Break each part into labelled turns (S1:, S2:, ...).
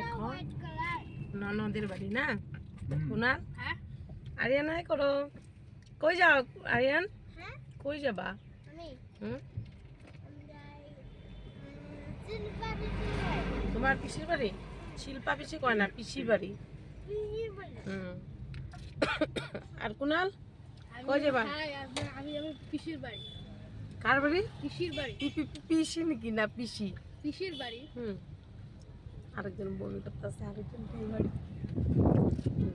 S1: এখন ননদের বাড়ি না কুনাল আরিয়ান হাই করো কই যাও আরিয়ান কই যাবা তোমার পিসির বাড়ি শিল্পা পিসি কয় না পিসির বাড়ি আর কুনাল কই যাবা
S2: আমি পিসির বাড়ি
S1: কার বাড়ি
S2: পিসির বাড়ি
S1: পিসি নাকি না পিসি
S2: পিসির বাড়ি
S1: আরেকজন বমি করতেছে আরেকজন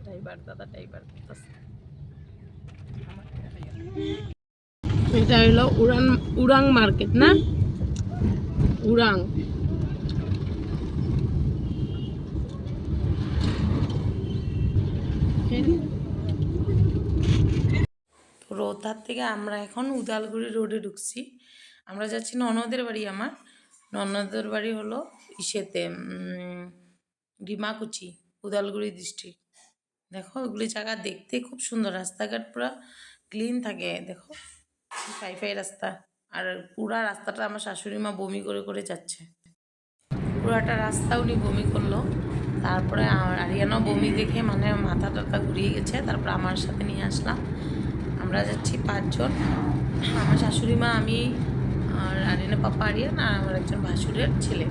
S1: ড্রাইভার দাদা ড্রাইভার করতেছে এটা হলো উড়াং মার্কেট না উড়াং রোতার থেকে আমরা এখন উদালগুড়ি রোডে ঢুকছি আমরা যাচ্ছি ননদের বাড়ি আমার ননদের বাড়ি হলো ইসেতে ডিমাকুচি উদালগুড়ি ডিস্ট্রিক্ট দেখো ওগুলি জায়গা দেখতে খুব সুন্দর রাস্তাঘাট পুরো ক্লিন থাকে দেখো ফাই রাস্তা আর পুরা রাস্তাটা আমার শাশুড়ি মা বমি করে করে যাচ্ছে পুরাটা রাস্তা উনি বমি করলো তারপরে আরিয়ানাও বমি দেখে মানে মাথা টাথা ঘুরিয়ে গেছে তারপর আমার সাথে নিয়ে আসলাম আমরা যাচ্ছি 5 জন আমার শাশুড়ি মা আমি আর আরিয়ানা পাপা আরিয়ান আর আমার একজন ভাসুরের ছেলে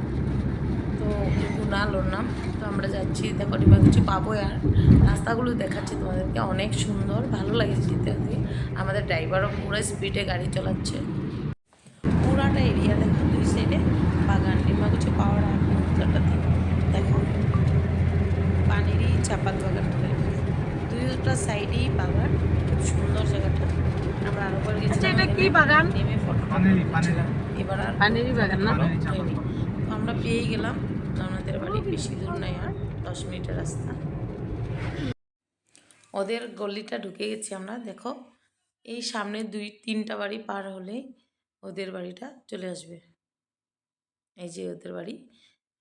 S1: তো কুনাল ওর নাম তো আমরা যাচ্ছি দেখো ডিমাকুচি পাবো আর রাস্তাগুলো দেখাচ্ছি তোমাদেরকে অনেক সুন্দর ভালো লাগে যেতে হতে আমাদের ড্রাইভারও পুরো স্পিডে গাড়ি চালাচ্ছে পুরাটা এরিয়া দেখো দুই সাইডে বাগান ডিমাকুচি পাওয়ার আর মুহূর্তটাতে দেখো পানিরই চাপাত বাগান বলে দুইটা সাইডেই বাগান খুব সুন্দর জায়গাটা আমরা আরো পরে গেছি এটা কি বাগান নেমে ফটো এবার আর পানিরই বাগান না তো আমরা পেয়ে গেলাম আমাদের বাড়ি বেশি দূর নাই আর 10 মিনিটের রাস্তা ওদের গলিটা ঢুকে গেছি আমরা দেখো এই সামনে 2-3টা বাড়ি পার হলেই ওদের বাড়িটা চলে আসবে এই যে ওদের বাড়ি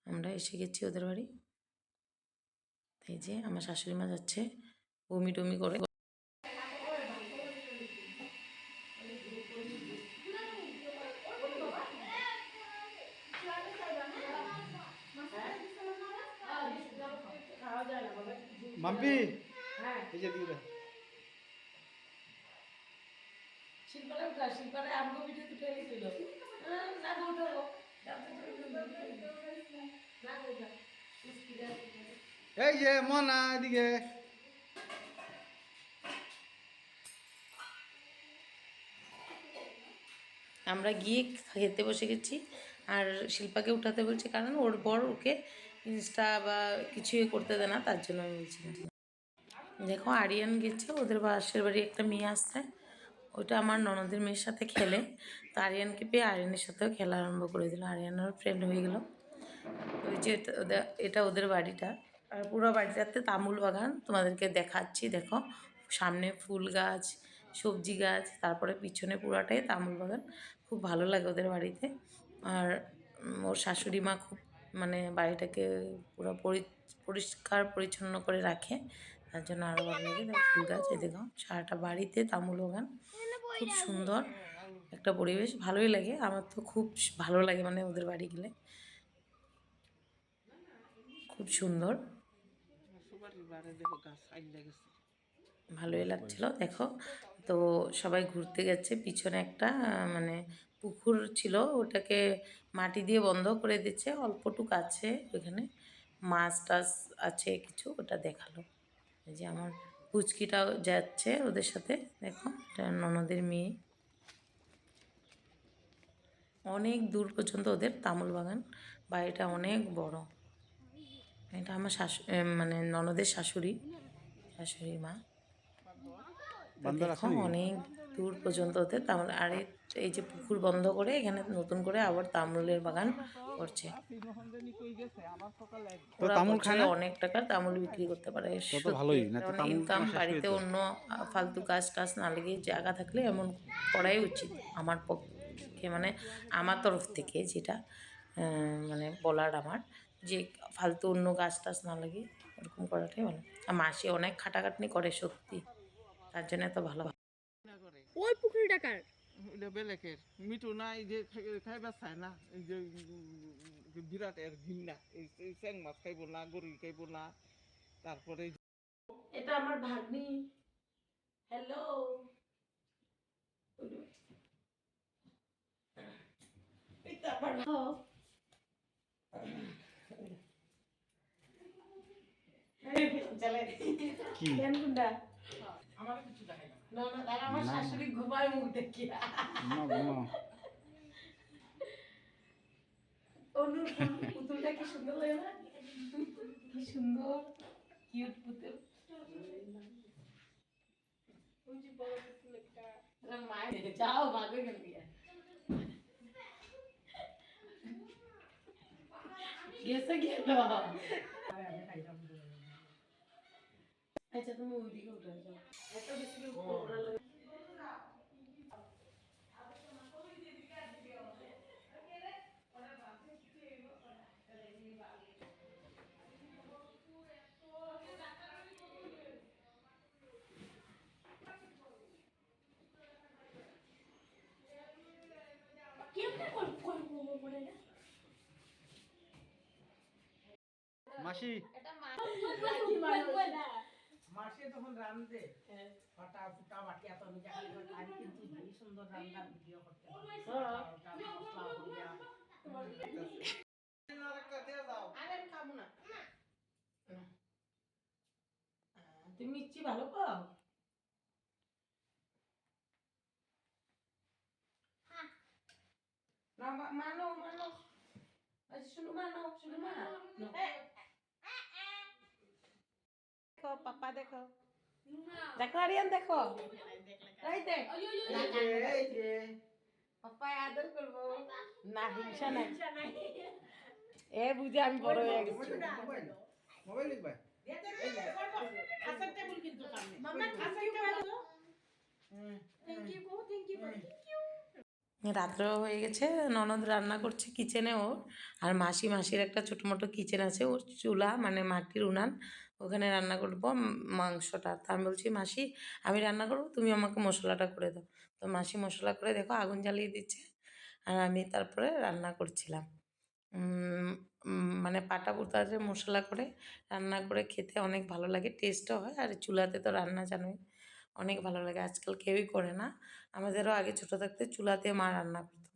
S1: আমরা এসে গেছি ওদের বাড়ি এই যে আমার শাশুড়ি মা যাচ্ছে বমি টমি করে
S3: মাম্পি এই যে দিদা
S1: শিল্পারে উঠা শিল্পারে আমগো ভিডিও তুলে নিছিল না উঠো
S3: এই যে মনা এদিকে
S1: আমরা গিয়ে খেতে বসে গেছি আর শিল্পাকে উঠাতে বলছি কারণ ওর বর ওকে ইনস্টা বা কিছুই করতে দেয় না তার জন্য আমি বলছি দেখো আরিয়ান গেছে ওদের পাশের বাড়ি একটা মেয়ে আসছে ওটা আমার ননদের মেয়ের সাথে খেলে তো আরিয়ানকে পেয়ে আরিয়ানের সাথেও খেলা আরম্ভ করে দিল আরিয়ানের ফ্রেন্ড হয়ে গেল ওই যে এটা ওদের বাড়িটা আর পুরো বাড়িটাতে তামুল বাগান তোমাদেরকে দেখাচ্ছি দেখো সামনে ফুল গাছ সবজি গাছ তারপরে পিছনে পুরাটাই তামুল বাগান খুব ভালো লাগে ওদের বাড়িতে আর ওর শাশুড়ি মা খুব মানে বাড়িটাকে পুরো পরিষ্কার পরিচ্ছন্ন করে রাখে তার জন্য আরও ভালো লাগে দেখো ফুল গাছ এই দেখো সারাটা বাড়িতে তামুল বাগান খুব সুন্দর একটা পরিবেশ ভালোই লাগে আমার তো খুব ভালো লাগে মানে ওদের বাড়ি গেলে খুব সুন্দর ভালোই লাগছিল দেখো তো সবাই ঘুরতে গেছে পিছনে একটা মানে পুকুর ছিল ওটাকে মাটি দিয়ে বন্ধ করে দিচ্ছে অল্পটুক আছে ওইখানে মাছ টাছ আছে কিছু ওটা দেখালো এই যে আমার পুচকিটাও যাচ্ছে ওদের সাথে দেখো এটা ননদের মেয়ে অনেক দূর পর্যন্ত ওদের তামুল বাগান বাড়িটা অনেক বড় এটা আমার মানে ননদের শাশুড়ি মা দেখো অনেক দূর পর্যন্ত ওদের তামুল আর এই যে পুকুর বন্ধ করে এখানে নতুন করে আবার তামুলের বাগান করছে অনেক টাকার তামুল বিক্রি করতে পারে ইনকাম বাড়িতে অন্য ফালতু গাছ টাছ না লেগে জায়গা থাকলে এমন করাই উচিত আমার পক্ষে মানে আমার তরফ থেকে যেটা মানে বলার আমার যে ফালতু অন্য গাছ টাছ না লাগে এরকম করাটাই ভালো আর মাসি অনেক খাটাখাটনি করে সত্যি তার জন্য এত ভালো
S2: ওই পুকুরিটা কার
S3: ওটা বেলেকের মিঠু না এই যে খাইবার চায় না এই যে
S4: বিরাট এর ঘৃণা এই চ্যাং মাছ খাইব না, গরুই খাইব না। তারপরে
S1: এটা আমার ভাগ্নি। হ্যালো, এটা আমার চলে
S3: কি
S1: কেন গুন্ডা
S4: আমার কিছু দেখাই না।
S1: না না তারা আমার শাশুড়ি ঘুমায় মুখ দেখিয়া
S3: ঘুমাও
S1: অনুর পুতুলটা কি সুন্দর লাগে না? কি সুন্দর কিউট পুতুল।
S2: ওই যে বড় পুতুল একটা।
S1: মায়ের যাও ভাগো কেন দিয়া গেছে গেল। আচ্ছা তুমি ওইদিকে উঠে যাও, এত বেশি ওরা লাগে।
S3: মাসি
S4: মাসে তখন রান্ধে ফটা ফুটা বাটি এত নিজে খালি করে আমি কিন্তু কি সুন্দর রান্নার ভিডিও করতে
S1: আরে আমি খাবো না। তুমি মিষ্টি ভালো পাও? না মানো মানো, আচ্ছা শুনো মানো শুনো মা দেখো পাপা দেখো দেখো আরিয়ান দেখো এই দেখ
S4: এই যে
S1: পাপা আদর করবো না, হিংসা নাই। এ বুঝে আমি বড় হয়ে গেছি।
S3: মোবাইল লিখবা
S4: খাসার টেবিল কিন্তু সামনে
S2: মাম্মা খাসি ভালো। থ্যাংক ইউ গো, থ্যাংক ইউ থ্যাংক ইউ।
S1: রাত্রেও হয়ে গেছে, ননদ রান্না করছে কিচেনে ওর, আর মাসির একটা ছোটো মোটো কিচেন আছে, ওর চুলা মানে মাটির উনান, ওখানে রান্না করবো মাংসটা। তা আমি বলছি মাসি আমি রান্না করবো, তুমি আমাকে মশলাটা করে দাও। তো মাসি মশলা করে দেখো আগুন জ্বালিয়ে দিচ্ছে, আর আমি তারপরে রান্না করছিলাম। মানে পাটা পুতাতে মশলা করে রান্না করে খেতে অনেক ভালো লাগে, টেস্টও হয়, আর চুলাতে তো রান্না জানোই অনেক ভালো লাগে। আজকাল কেউই করে না, আমাদেরও আগে ছোটো থাকতে চুলাতে মা রান্না করতো।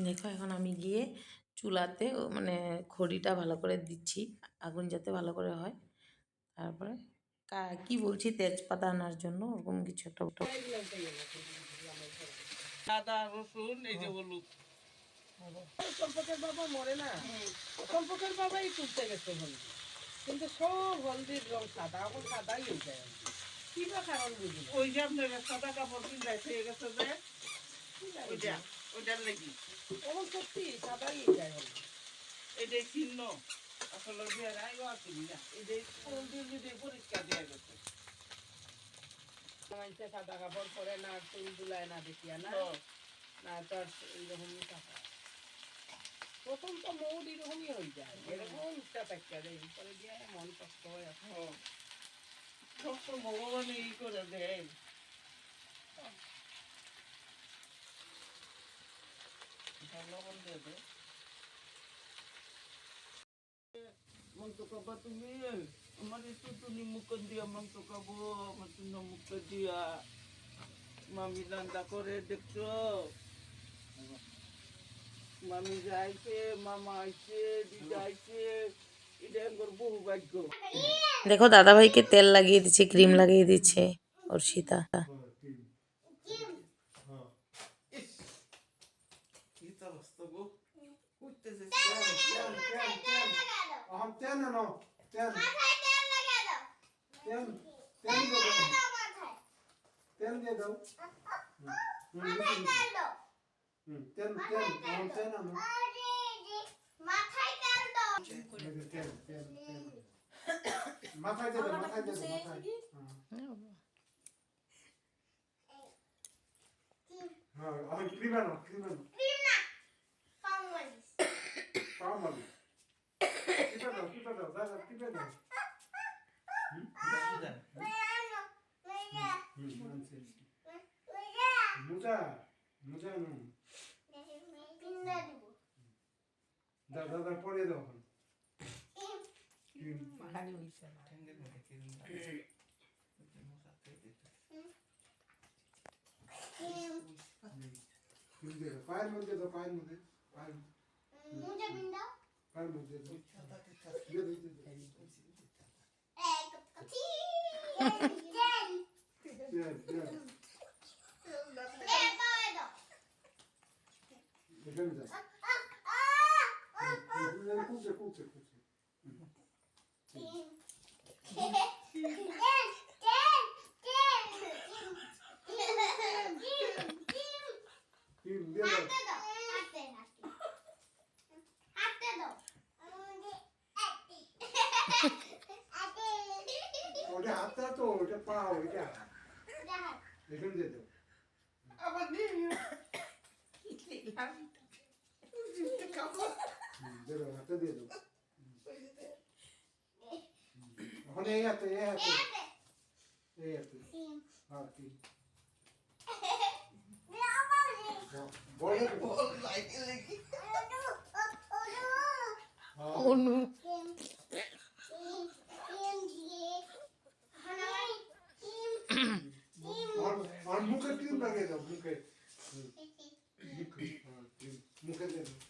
S1: দেখো এখন আমি গিয়ে চুলাতে মানে খড়িটা ভালো করে দিচ্ছি, আগুন যাতে ভালো করে হয়। তারপরে কি বলছি তেজপাতা আনার জন্য ওরকম কিছু একটা
S4: আদা রসুন এই যে হলুদ। সম্পর্কের বাবা মরে না, সম্পর্কের বাবাই তুলতে গেছে হলদি, কিন্তু সব হলদির রং সাদা, এখন সাদাই হয়ে যায়। কি বা কারণ বুঝি ওই যে আপনার সাদা কাপড় পিন্ধাই হয়ে গেছে যে ওইটা ওইটার লেগে এখন সত্যি সাদাই হয়ে যায় হলদি। এটাই চিহ্ন আসলে বেড়াইও আসেনি না, এটাই হলদি যদি পরিষ্কার দেওয়া গেছে। সাদা কাপড় পরে না, চুল দুলায় না দেখিয়া না, না তার এইরকমই থাকা। প্রথম তো মৌড এরকমই হয়ে যায়, এরকম ইচ্ছা থাকতে পরে দিয়ে মন কষ্ট হয়ে আসে। সব তো ভগবান এই করে দেয়। লবণ দিয়ে দে মাংস খাবা তুমি, আমার একটু তুমি মুখ দিয়া মাংস খাবো, আমার তুমি মুখ দিয়া মামি রান্না করে দেখছো, মামি যাইছে, মামা আইছে, দিদা আইছে, এটা একবার বহু ভাগ্য।
S1: দেখো দাদাভাইকে তেল লাগিয়ে দিচ্ছে, ক্রিম লাগিয়ে দিচ্ছে অর্ষিতা।
S3: তেল দিয়ে দাও তেল মাথায় তেল দাও মাথায় দিয়ে দাও হ্যাঁ আমি ক্রিম না পাও মালিশ দাও দাদা দাও মোজা মোজা নো পিন্না দিব দাও দাও দাও পরে দাও এখন
S4: মাখানি হইছে না
S3: ক্রিম দিয়ে দাও পায়ের মধ্যে দাও পায়ের মধ্যে পায়ের পায়ের মধ্যে দাও দিয়ে দাও দিয়ে দাও Yes, yes. এখানে দাও কুচে কুচে কুচে ক্রিম দিয়ে দাও ওটা হাতটা তো ওটা পা ওইটা এখানে দিয়ে দাও
S4: আবার নিয়ে
S3: দিয়ে দাও হাতটা দিয়ে দাও এখন এই হাতে হ্যাঁ ক্রিম বলে
S1: অনু
S3: আর মুখে ক্রিম লাগিয়ে দাও মুখে মুখে দিয়ে দাও